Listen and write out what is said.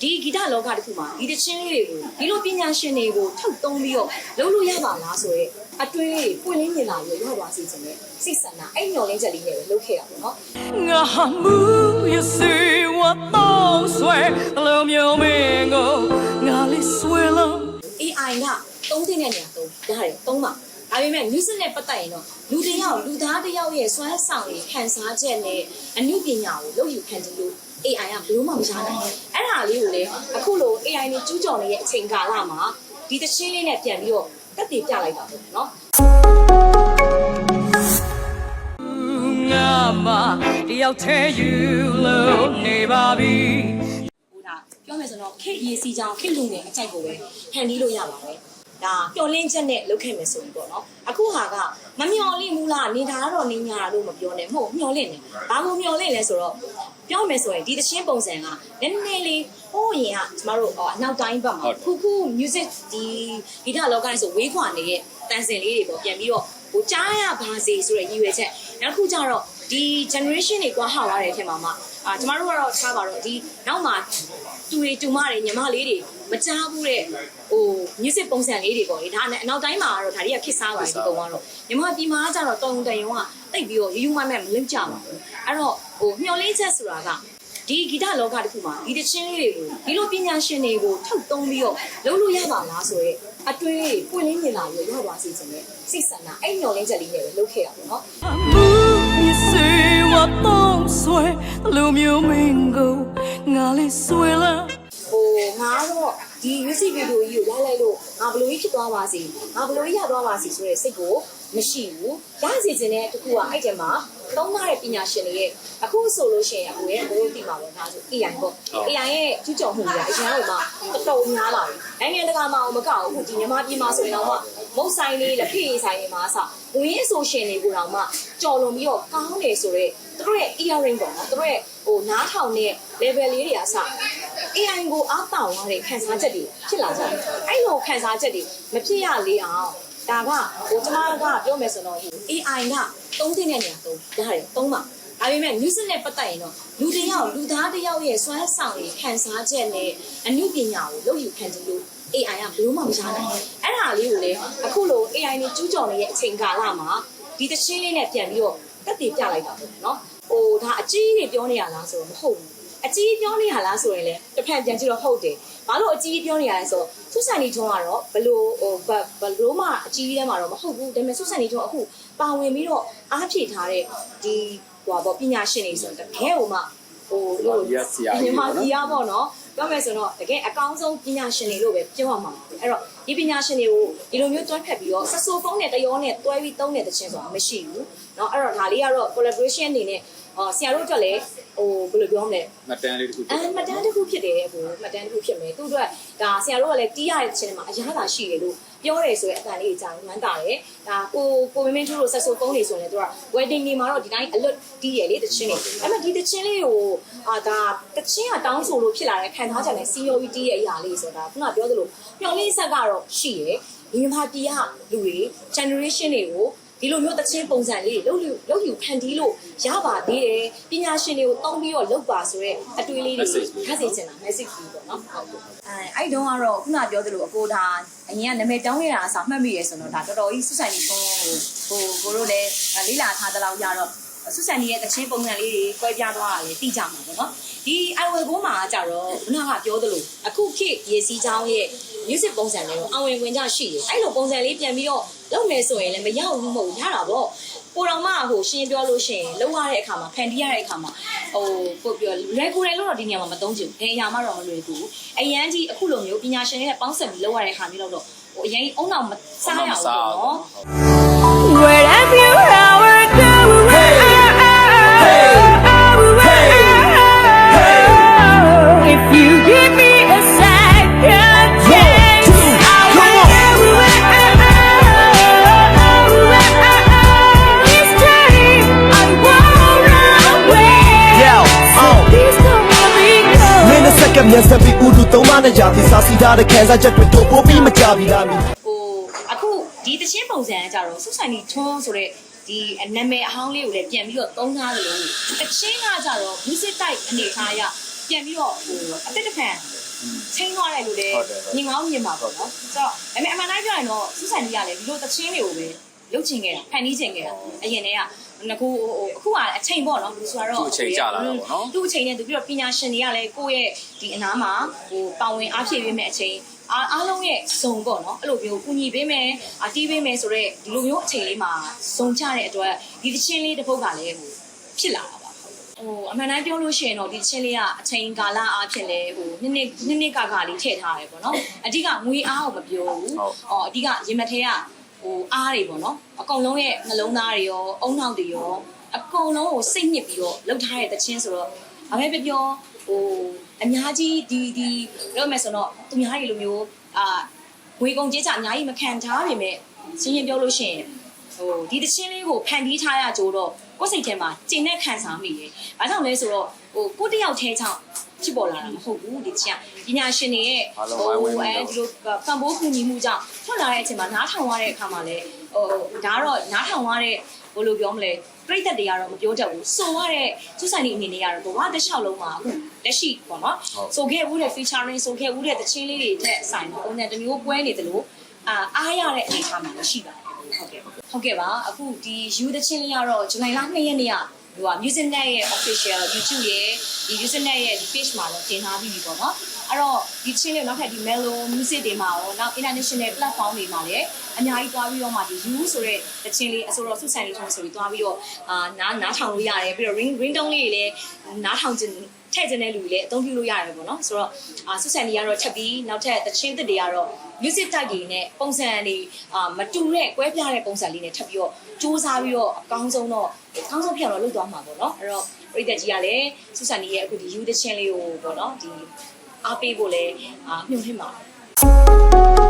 ဒီဂီတလောကတစ်ခုမှာဒီတချင်းလေးတွေကိုဒီလိုပညာရှင်တွေကိုထုတ်သုံးပြီးတော့လုပ်လို့ရပါလားဆိုရဲအတွင်းလေးပွင့်လင်းမြင်လာပြီးရသွားစေချင်တဲ့စိတ်ဆန္ဒအဲ့ညော်လင်းချက်လေးနဲ့ပဲလုပ်ခဲ့တာပေါ့နော်ငါမှုရစေဝတ်တော့ဆွဲလုံမျိုးမင်းကိုငါလေးဆွဲလို့ AI ကသုံးတဲ့နေရာရတယ်သုံးပါဒါပေမဲ့ music နဲ့ပတ်သက်ရင်တော့လူတစ်ယောက်လူသားတစ်ယောက်ရဲ့စွမ်းဆောင်ရည်ခံစားချက်နဲ့အမှုပညာကိုလုပ်ယူခံကြည့်လို့ AI ကဘယ်လို့မှမရနိုင်ဘူးအဲ့ဒါလေးကိုလေအခုလို AI နဲ့ကျူးကျော်နေတဲ့အချိန်ကာလမှာဒီတချင်းလေးနဲ့ပြန်ပြီးတော့တက်တည်ပြလိုက်တာပေါ့နော်ငါမတယောက်တည်းယူလို့နေပါပြီဟိုဒါပြောမယ်ဆိုတော့ခက်ရေးစီကြောင်ခက်လူငယ်အကြိုက်ကိုပဲဖန်တီးလို့ရပါမယ်ဒါပျော်လင်းချက်နဲ့လုပ်ခဲ့မယ်ဆိုရင်ပေါ့နော်အခုဟာကမမျော်လင့်ဘူးလားနေတာတော့နေညာလို့မပြောနဲ့မဟုတ်မျော်လင့်တယ်ဘာလို့မျော်လင့်လဲဆိုတော့ပြောမယ်ဆိုရင်ဒီတချင်းပုံစံကနည်းနည်းလေးဟိုးရင်ကကျမတို့အနောက်တိုင်းဘက်မှာခု music ဒီဂီတလောကနဲ့ဆိုဝေးခွာနေတဲ့တန်စင်လေးတွေပေါ့ပြန်ပြီးတော့ဟိုကြားရပါစေဆိုတဲ့ရည်ရွယ်ချက်နောက်တစ်ခုကျတော့ဒီ generation တွေကွာဟသွားတဲ့အထက်မှာကျမတို့ကတော့ထားပါတော့ဒီနောက်မှာတူတွေတူမတွေညီမလေးတွေမကြားဘူးတဲ့ဟို music ပုံစံလေးတွေပေါ့လေဒါနဲ့အနောက်တိုင်းမှာကတော့ဒါတွေကခစ်စားပါတယ်ဒီပုံကတော့ညီမဒီမှာကျတော့တုံတယုံကတိတ်ပြီးတော့ယူမမဲ့မလုပ်ကြပါဘူးအဲ့တော့ဟိုမျော်လင့်ချက်ဆိုတာကဒီဂီတလောကတစ်ခုမှာဒီတချင်းလေးတွေကိုဒီလိုပညာရှင်တွေကိုထုတ်သုံးပြီးတော့လုပ်လို့ရပါလားဆိုရဲအတွင်းလေးပွင့်လင်းမြင်လာပြီးရသွားစေချင်တဲ့စိတ်ဆန္ဒအဲ့ညော်လင်းချက်လေးနဲ့ပဲလုပ်ခဲ့တာပေါ့နော်မှုရစေဝတ်တော့ဆွဲလုံမျိုးမင်းကိုငါလေးဆွဲလို့ဟိုငါတော့ဒီ music video ကြီးကိုလိုက်လို့ငါဘယ်လိုကြီးဖြစ်သွားပါစေငါဘယ်လိုကြီးရသွားပါစေဆိုတဲ့စိတ်ကိုမရှိဘူးရစေချင်တဲ့တခုကအဲ့တဲမှာသုံးထားတဲ့ပညာရှင်တွေရဲ့အခုဆိုလို့ရှိရင်အခုရဲ့ဘယ်လိုသိမှာလဲဒါဆို AI ပေါ့ AI ရဲ့ကျူးကျော်မှုတွေကအရင်ကမှတော်တော်များလာပြီနိုင်ငံတကာမှာမကောက်ဘူးဒီမြန်မာပြည်မှာဆိုရင်တော့မုတ်ဆိုင်လေးလက်ဖေးဆိုင်တွေမှာအစဝင်ရင်းဆိုရှင်တွေကိုတော့မှကြော်လွန်ပြီးတော့ကောင်းတယ်ဆိုတော့သူတို့ရဲ့ earring ပေါ့နော်သူတို့ရဲ့ဟိုနားထောင်တဲ့ level လေးတွေအစAI ကိုအားတောင်းရတဲ့ခံစားချက်တွေဖြစ်လာကြတယ်အဲ့လိုခံစားချက်တွေမဖြစ်ရလေအောင်ဒါကဟိုကျမကပြောမယ်ဆိုတော့ AI ကသုံးတဲ့နေရာရတယ်သုံးပါဒါပေမဲ့ music နဲ့ပတ်သက်ရင်တော့လူတစ်ယောက်လူသားတစ်ယောက်ရဲ့စွမ်းဆောင်ရည်ခံစားချက်နဲ့အမှုပညာကိုလုပ်ယူခံကြည့်လို့ AI ကဘယ်လို့မှမရနိုင်ဘူးအဲ့ဒါလေးကိုလေအခုလို AI နဲ့ကျူးကျော်နေတဲ့အချိန်ကာလမှာဒီတချင်းလေးနဲ့ပြန်ပြီးတော့တက်တည်ပြလိုက်တာပေါ့နော်ဟိုဒါအကြီးကြီးပြောနေရလားဆိုတော့မဟုတ်ဘူးအကြီးပြောနေရလားဆိုရင်လည်းတစ်ဖက်ပြန်ကြည့်တော့ဟုတ်တယ်ဘာလို့အကြီးပြောနေရလဲဆိုတော့ဆုဆန်နီထွန်းကတော့ဘလို့ဟိုဘလို့မှအကြီးထဲမှာတော့မဟုတ်ဘူးဒါပေမဲ့ဆုဆန်နီထွန်းအခုပါဝင်ပြီးတော့အားဖြည့်ထားတဲ့ဒီဟိုပေါ့ပညာရှင်တွေဆိုတော့တကယ်ဟိုမှဟိုလို့မြန်မာပြည်ရပေါ့နော်ပြောမယ်ဆိုတော့တကယ်အကောင်းဆုံးပညာရှင်တွေလို့ပဲပြောရမှာအဲ့တော့ဒီပညာရှင်တွေကိုဒီလိုမျိုးတွဲဖက်ပြီးတော့ဆက်ဆိုဖုန်းနဲ့တရောနဲ့တွဲပြီးသုံးတဲ့တခြင်းဆိုတာမရှိဘူးเนาะအဲ့တော့ဒါလေးကတော့ collaboration အနေနဲ့ဆရာတို့အတွက်လည်းဟိုဘယ်လိုပြောမလဲမှတ်တမ်းလေးတစ်ခုဖြစ်တယ်မှတ်တမ်းတစ်ခုဖြစ်တယ်ဟိုမှတ်တမ်းတစ်ခုဖြစ်မယ်သူတို့ကဒါဆရာတို့ကလည်းတီးရတဲ့ခြင်းမှာအရသာရှိတယ်လို့ပြောတယ်ဆိုရင်အတန်လေးကြာမှန်းတာတယ်ဒါကိုမင်းတို့ဆက်ဆိုဖုန်းနေဆိုရင်သူက wedding နေမှာတော့ဒီတိုင်း alert တီးရလေတခြင်းနေအဲ့မဲ့ဒီတခြင်းလေးကိုဒါတခြင်းကတောင်းဆိုလို့ဖြစ်လာတဲ့ခံထားချက်နဲ့ COE တီးရဲ့အရာလေးဆိုတာခုနပြောသလိုမျော်လင့်ဆက်ကတော့ရှိရယ်ဒီမှာတီးရလူတွေ generation တွေကိုဒီလိုမျိုးတချင်းပုံစံလေးလုပ်ယူဖန်တီးလို့ရပါသေးတယ်ပညာရှင်တွေကိုတောင်းပြီးတော့လုပ်ပါဆိုတော့အတွေ့အလေးတွေခက်စေချင်တာ message ကြီးပေါ့နော်ဟုတ်အဲ့တုန်းကတော့ခုနပြောသလိုအကိုဒါအရင်ကနာမည်တောင်းရတာအစားမှတ်မိရဲဆိုတော့ဒါတော်တော်ကြီးဆုဆိုင်ကြီးဖုန်းကိုတို့လည်းလေးလာထားတဲ့လောက်ကြတော့ဆုဆိုင်ကြီးရဲ့တချင်းပုံစံလေးတွေကွဲပြားသွားတာလေသိကြမှာပေါ့နော်ဒီ iWay ကိုမှာကြတော့ခုနကပြောသလိုအခုခေတ်ရေစီးချောင်းရဲ့ music ပုံစံလေးတော့အဝင်ဝင်ကြရှိတယ်အဲ့လိုပုံစံလေးပြန်ပြီးတော့လုပ်မယ်ဆိုရင်လည်းမရဘူးမဟုတ်ရတာပေါ့ကိုတော်မဟိုရှင်းပြောလို့ရှိရင်လုပ်ရတဲ့အခါမှာဖန်တီးရတဲ့အခါမှာဟိုကိုပြော regular လို့တော့ဒီနေရာမှာမသုံးချင်ဘူးဘယ်အရာမှတော့မလွယ်ဘူးအရန်ကြီးအခုလိုမျိုးပညာရှင်တွေနဲ့ပေါင်းစပ်ပြီးလုပ်ရတဲ့အခါမျိုးတော့ဟိုအရင်အုံနောက်မစားရဘူးပေါ့နော် Wherever you are going if you give me a second chance I will this time I won't run away so please don't let me go မင်းနဲ့စက္ကန့်မြန်ဆက်ပြီးဥဒုသုံးမနဲ့ကြာပြီးစားစီထားတဲ့ခံစားချက်တွေတို့ပို့ပြီးမကြပြီလားမင်းဟိုအခုဒီတချင်းပုံစံကကြတော့ဆုဆိုင်နီထွန်းဆိုတဲ့ဒီနာမည်အဟောင်းလေးကိုလည်းပြန်ပြီးတော့သုံးထားသလိုတချင်းကကြတော့ music type အနေထားအရပြန်ပြီးတော့ဟိုအသက်တဖန် ချင်းသွားတယ်လို့လည်းညီငောင်းမြင်ပါပေါ့နော်ဆိုတော့အမှန်တိုင်းပြောရင်တော့စုဆန်ကြီးကလည်းဒီလိုသချင်းတွေကိုပဲလုတ်ချင်ခဲ့တာဖန်တီးချင်ခဲ့တာအရင်တည်းကအခုကအချိန်ပေါ့နော်ဆိုတော့ သူ့အချိန်ကြာလာတော့ပေါ့နော် သူ့အချိန်နဲ့သူပြီးတော့ပညာရှင်တွေကလည်းကိုယ့်ရဲ့ဒီအနားမှာပါဝင်အားဖြည့်ပေးမဲ့အချိန်အားလုံးရဲ့ဇုံပေါ့နော်အဲ့လိုမျိုးကူညီပေးမယ်တီးပေးမယ်ဆိုတော့ဒီလိုမျိုးအချိန်လေးမှာဇုံချတဲ့အတွက်ဒီသချင်းလေးတစ်ပုဒ်ကလည်းဖြစ်လာတာပါအမှန်တမ်းပြောလို့ရှိရင်တော့ဒီသချင်းလေးကအချိန်ကာလအားဖြင့်လည်းနှစ်ကာလေးထည့်ထားတယ်ပေါ့နော်အဓိကငွေအားကိုမပြောဘူးအဓိကရင်မထဲကအားတွေပေါ့နော်အကုန်လုံးရဲ့နှလုံးသားတွေရောအုံနောက်တွေရောအကုန်လုံးကိုစိတ်ညစ်ပြီးတော့လှုပ်ထားတဲ့သချင်းဆိုတော့ဘာပဲပြောအများကြီးဒီပြောမယ်ဆိုတော့သူများတွေလိုမျိုးငွေကုန်ကြေးချအများကြီးမခံထားပေမဲ့ရှင်းရှင်းပြောလို့ရှိရင်ဒီသချင်းလေးကိုဖန်တီးထားရကြတော့ကိုယ်စိတ်ထဲမှာကျင်တဲ့ခံစားမိတယ်။ဘာကြောင့်လဲဆိုတော့ကိုတယောက်ထဲချောင်းဖြစ်ပေါ်လာတာမဟုတ်ဘူးဒီချင်းပညာရှင်တွေရဲ့ဒီလိုပံ့ပိုးကူညီမှုကြောင့်ထွက်လာတဲ့အချိန်မှာနားထောင်ရတဲ့အခါမှာလည်းဒါကတော့နားထောင်ရတဲ့ဘယ်လိုပြောမလဲပြိသက်တွေကတော့မပြောတတ်ဘူးဆိုရတဲ့သူဆိုင်နေအနေနဲ့ကတော့ဘဝတစ်လျှောက်လုံးမှာအခုလက်ရှိပေါ့နော်ဆိုခဲ့ဦးတဲ့ featuring ဆိုခဲ့ဦးတဲ့တချင်းလေးတွေထက်ဆိုင်တော့ပုံစံတစ်မျိုးပွဲနေတယ်လို့အားရတဲ့အနေအထားမှာရှိပါတယ်ဟုတ်ကဲ့ပါအခုဒီ you တချင်းလေးကတော့ဇူလိုင်လ2ရက်နေ့ကmusic net ရဲ့ official YouTube ရဲ့ဒီ music net ရဲ့ဒီ page မှာတော့တင်ထားပြီးပြီပေါ့နော်အဲ့တော့ဒီချင်းလေးနောက်ထပ်ဒီ mellow music တွေမှာရောနောက် international platform တွေမှာလည်းအများကြီးသွားပြီးတော့မှဒီ you ဆိုတဲ့တချင်းလေးအစိုးရစုဆိုင်လေးထုံးဆိုပြီးသွားပြီးတော့နားထောင်လို့ရတယ်ပြီးတော့ ring tone လေးတွေလည်းနားထောင်ခြင်းထည့်ခြင်းတဲ့လူတွေလည်းအသုံးပြုလို့ရတယ်ပေါ့နော်ဆိုတော့စုဆိုင်လေးကတော့ချက်ပြီးနောက်ထပ်တချင်းသစ်တွေကတော့ music type တွေနဲ့ပုံစံတွေမတူတဲ့ကွဲပြားတဲ့ပုံစံလေးနဲ့ထပ်ပြီးတော့စူးစမ်းပြီးတော့အကောင်းဆုံးတော့ဖြစ်အောင်လုပ်သွားမှာပေါ့နော်အဲ့တော့ပရိသတ်ကြီးကလည်းစုဆိုင်လေးရဲ့အခုဒီ you တချင်းလေးကိုပေါ့နော်ဒီအားပေးဖို့လည်းညှို့နှင်းပါတယ်